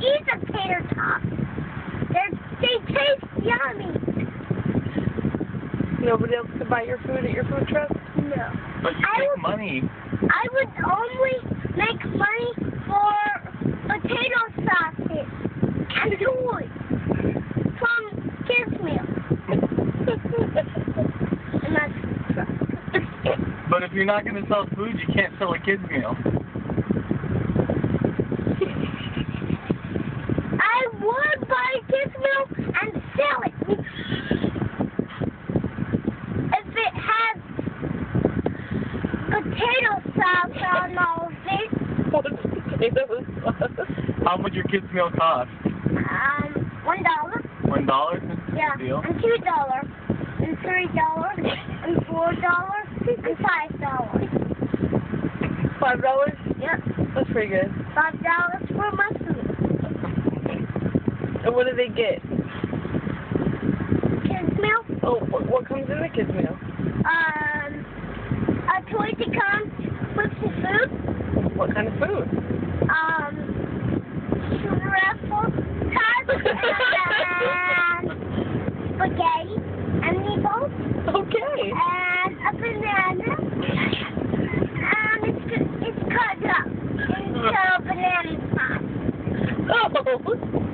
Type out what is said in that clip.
eat the tater tots. They taste yummy. Nobody else could buy your food at your food truck? No. But you make money. I would only make money for potato sauces and toys from kids' meal. And that's But if you're not going to sell food, you can't sell a kid's meal. I would buy a kids' meal and sell it. If it has potato sauce on all of it. What's potato sauce? How much your kid's meal cost? $1. $1? Yeah. Deal. And $2. And $3. And $4. And $5. $5? Yep. That's pretty good. $5 for my food. And what do they get? Kids' meal. Oh, what comes in the kids' meal? A toy to come with the food. What kind of food? Truffle tots and spaghetti and meatballs. Okay. And a banana. And it's cut up into banana pie. Oh.